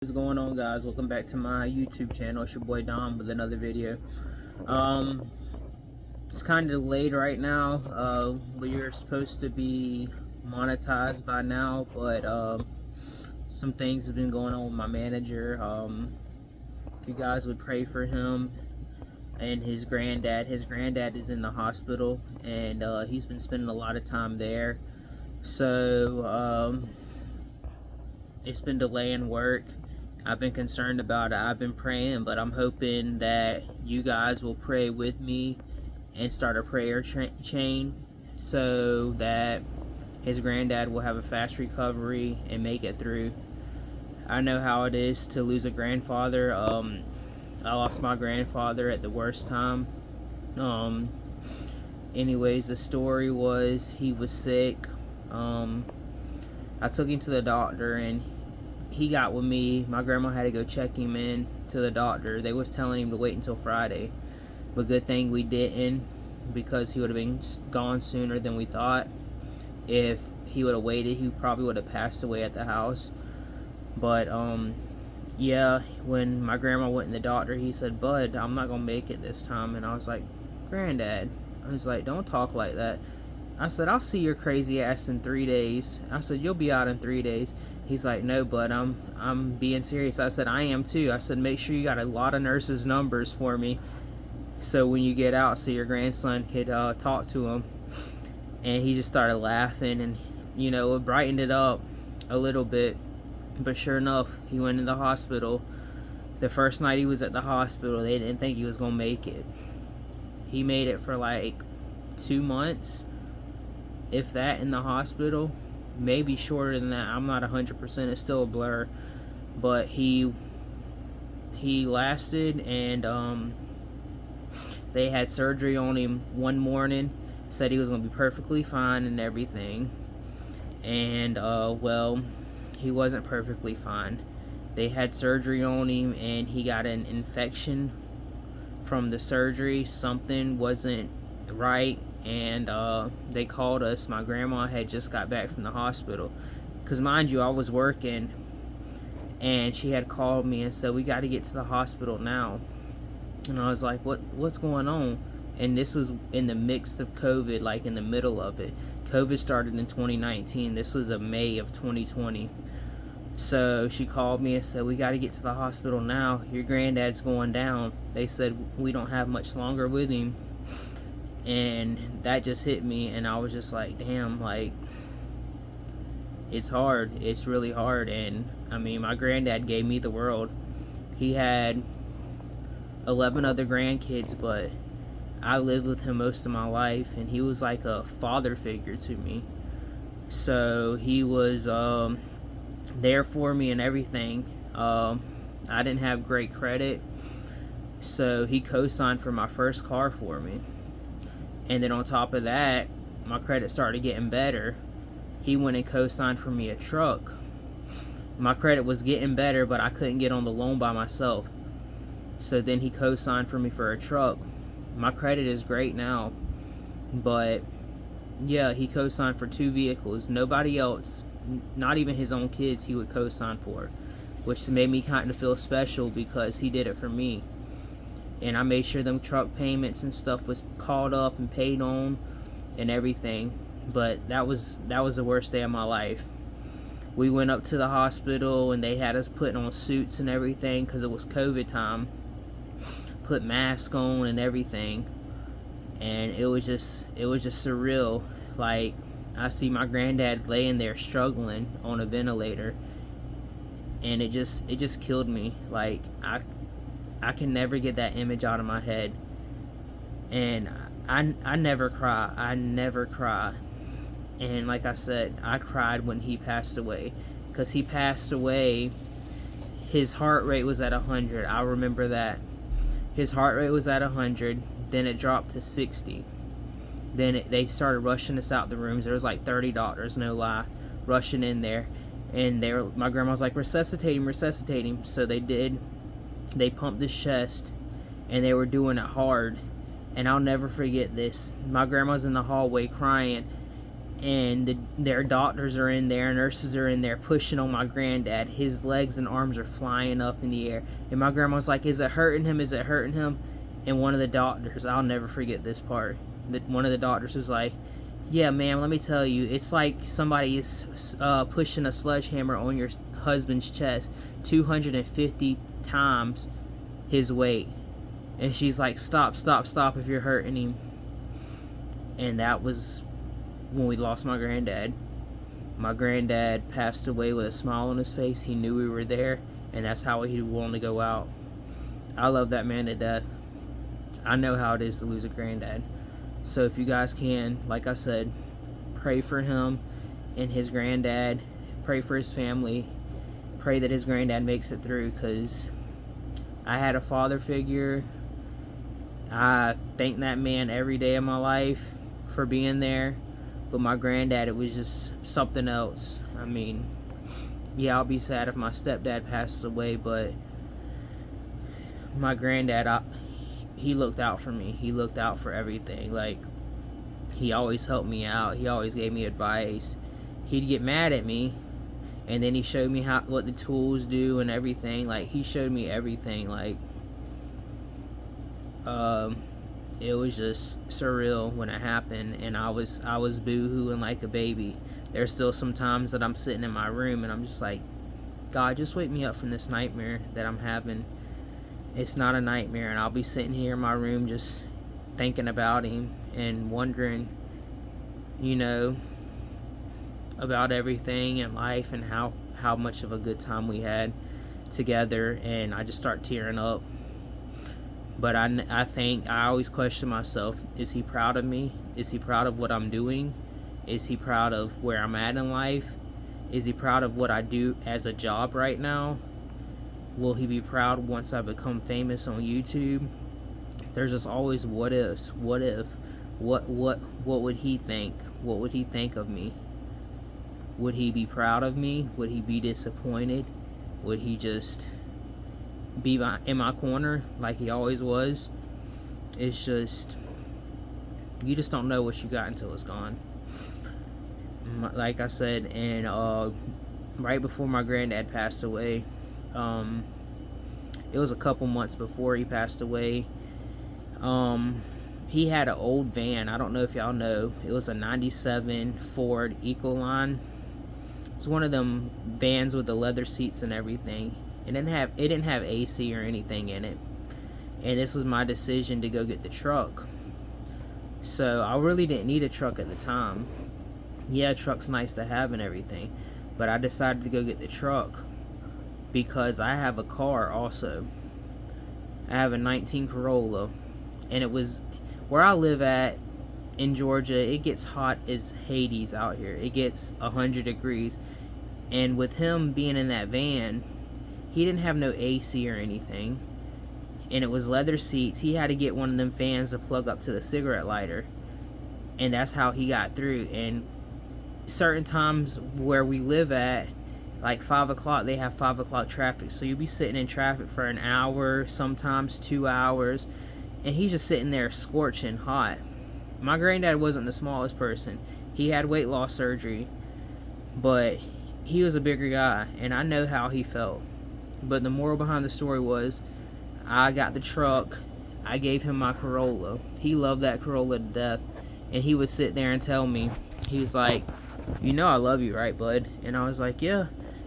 What's going on, guys? Welcome back to my YouTube channel. It's your boy Dom with another video. It's kind of delayed right now. We are supposed to be monetized by now, but some things have been going on with my manager. If you guys would pray for him and his granddad. His granddad is in the hospital, and he's been spending a lot of time there. So it's been delaying work. I've been concerned about it. I've been praying, but I'm hoping that you guys will pray with me and start a prayer chain so that his granddad will have a fast recovery and make it through. I know how it is to lose a grandfather. I lost my grandfather at the worst time. Anyways, the story was he was sick. I took him to the doctor and he got with me. My grandma had to go check him in to the doctor. They was telling him to wait until Friday, but good thing we didn't, because he would have been gone sooner than we thought. If he would have waited, he probably would have passed away at the house. But yeah, when my grandma went in the doctor, he said, "Bud, I'm not gonna make it this time." And I was like, "Granddad," I was like, "Don't talk like that." I said, "I'll see your crazy ass in 3 days." I said, "You'll be out in 3 days." He's like, "No, bud, I'm being serious." I said, "I am too." I said, "Make sure you got a lot of nurses' numbers for me, so when you get out, so your grandson could talk to him." And he just started laughing, and it brightened it up a little bit. But sure enough, he went in the hospital. The first night he was at the hospital, they didn't think he was gonna make it. He made it for like 2 months, if that, in the hospital. Maybe shorter than that. I'm not 100%. It's still a blur. But he lasted, and they had surgery on him one morning. Said he was going to be perfectly fine and everything. And well, he wasn't perfectly fine. They had surgery on him, and he got an infection from the surgery. Something wasn't right, and they called us. My grandma had just got back from the hospital, because mind you, I was working, and she had called me and said, "We got to get to the hospital now." And I was like, what's going on? And this was in the midst of COVID, like in the middle of it. COVID started in 2019. This was in May of 2020. So she called me and said, "We got to get to the hospital now. Your granddad's going down." They said we don't have much longer with him. And that just hit me, and I was just like, damn, like, it's hard. It's really hard. And I mean, my granddad gave me the world. He had 11 other grandkids, but I lived with him most of my life, and he was like a father figure to me. So he was there for me and everything. I didn't have great credit, so he co-signed for my first car for me. And then on top of that, my credit started getting better. He went and co-signed for me a truck. My credit was getting better, but I couldn't get on the loan by myself. So then he co-signed for me for a truck. My credit is great now. But yeah, he co-signed for 2 vehicles. Nobody else, not even his own kids, he would co-sign for. Which made me kind of feel special, because he did it for me. And I made sure them truck payments and stuff was called up and paid on and everything. But that was the worst day of my life. We went up to the hospital, and they had us putting on suits and everything, because it was COVID time. Put masks on and everything. And it was just surreal. Like, I see my granddad laying there struggling on a ventilator, and it just killed me. Like, I can never get that image out of my head. And I never cry. I never cry. And like I said, I cried when he passed away. Because he passed away, his heart rate was at 100. I remember that. His heart rate was at 100. Then it dropped to 60. Then they started rushing us out the rooms. There was like 30 doctors, no lie, rushing in there. And my grandma was like, resuscitate him, resuscitate him. So they did. They pumped his chest, and they were doing it hard. And I'll never forget this. My grandma's in the hallway crying, and their doctors are in there, nurses are in there pushing on my granddad. His legs and arms are flying up in the air, and my grandma's like, is it hurting him, is it hurting him? And one of the doctors, I'll never forget this part, one of the doctors was like, yeah ma'am, let me tell you, it's like somebody is pushing a sledgehammer on your husband's chest 250 times his weight. And she's like, stop if you're hurting him. And that was when we lost my granddad. My granddad passed away with a smile on his face. He knew we were there, and that's how he wanted to go out. I love that man to death. I know how it is to lose a granddad. So if you guys can, like I said, pray for him and his granddad. Pray for his family. Pray that his granddad makes it through, because I had a father figure. I thank that man every day of my life for being there. But my granddad, it was just something else. I mean, yeah, I'll be sad if my stepdad passes away, but my granddad, he looked out for me. He looked out for everything. Like, he always helped me out. He always gave me advice. He'd get mad at me, and then he showed me what the tools do and everything. Like, he showed me everything. Like, it was just surreal when it happened, and I was boo-hooing like a baby. There's still some times that I'm sitting in my room and I'm just like, God, just wake me up from this nightmare that I'm having. It's not a nightmare, and I'll be sitting here in my room just thinking about him and wondering, you know, about everything in life and how much of a good time we had together, and I just start tearing up. But I think I always question myself, is he proud of me? Is he proud of what I'm doing? Is he proud of where I'm at in life? Is he proud of what I do as a job right now? Will he be proud once I become famous on YouTube? There's just always what ifs. What if? What would he think? What would he think of me? Would he be proud of me? Would he be disappointed? Would he just be in my corner like he always was? It's just, you just don't know what you got until it's gone. Like I said, and right before my granddad passed away, it was a couple months before he passed away, he had an old van. I don't know if y'all know, it was a 97 Ford Ecoline. It's one of them vans with the leather seats and everything. It didn't have AC or anything in it. And this was my decision to go get the truck. So I really didn't need a truck at the time. Yeah, a truck's nice to have and everything, but I decided to go get the truck because I have a car also. I have a 19 Corolla, and it was where I live at in Georgia. It gets hot as Hades out here. It gets 100 degrees, and with him being in that van, he didn't have no AC or anything, and it was leather seats. He had to get one of them fans to plug up to the cigarette lighter, and that's how he got through. And certain times where we live at, like 5 o'clock, they have 5 o'clock traffic, so you'll be sitting in traffic for an hour, sometimes 2 hours, and he's just sitting there scorching hot. My granddad wasn't the smallest person. He had weight loss surgery, but he was a bigger guy, and I know how he felt. But the moral behind the story was, I got the truck, I gave him my Corolla. He loved that Corolla to death, and he would sit there and tell me, he was like, you know I love you, right, bud? And I was like, yeah.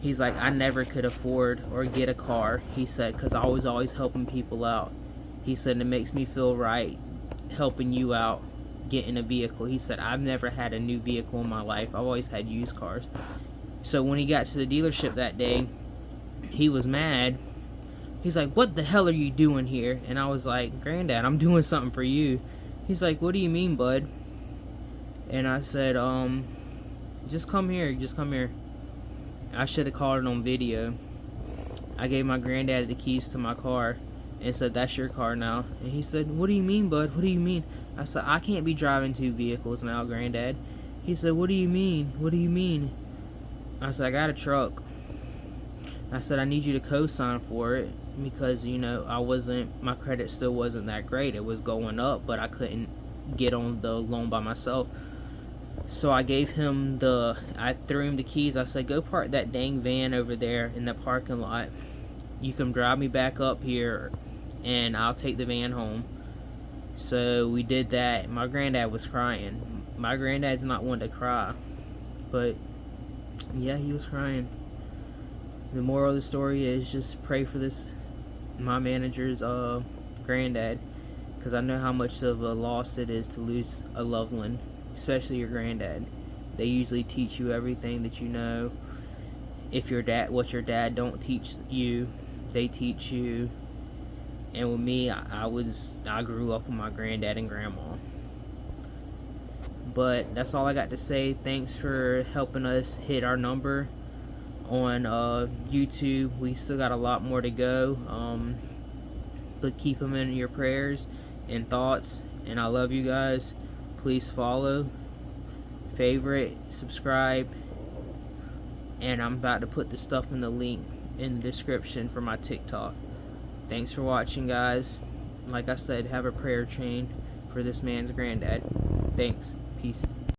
He's like, I never could afford or get a car, he said, because I was always helping people out. He said, it makes me feel right helping you out, getting a vehicle. He said, I've never had a new vehicle in my life. I've always had used cars. So when he got to the dealership that day, he was mad. He's like, what the hell are you doing here? And I was like, Granddad, I'm doing something for you. He's like, what do you mean, bud? And I said, just come here, just come here. I should have caught it on video. I gave my granddad the keys to my car and said, that's your car now. And he said, what do you mean, bud? What do you mean? I said, I can't be driving 2 vehicles now, Granddad. He said, what do you mean? What do you mean? I said, I got a truck. I said, I need you to co-sign for it because, you know, my credit still wasn't that great. It was going up, but I couldn't get on the loan by myself. So I threw him the keys. I said, go park that dang van over there in the parking lot. You can drive me back up here and I'll take the van home. So we did that. My granddad was crying. My granddad's not one to cry, but yeah, he was crying. The moral of the story is just pray for my manager's granddad, because I know how much of a loss it is to lose a loved one, especially your granddad. They usually teach you everything that you know. If what your dad don't teach you, they teach you. And with me, I grew up with my granddad and grandma. But that's all I got to say. Thanks for helping us hit our number on YouTube. We still got a lot more to go. But keep them in your prayers and thoughts. And I love you guys. Please follow, favorite, subscribe. And I'm about to put the stuff in the link in the description for my TikTok. Thanks for watching, guys. Like I said, have a prayer chain for this man's granddad. Thanks. Peace.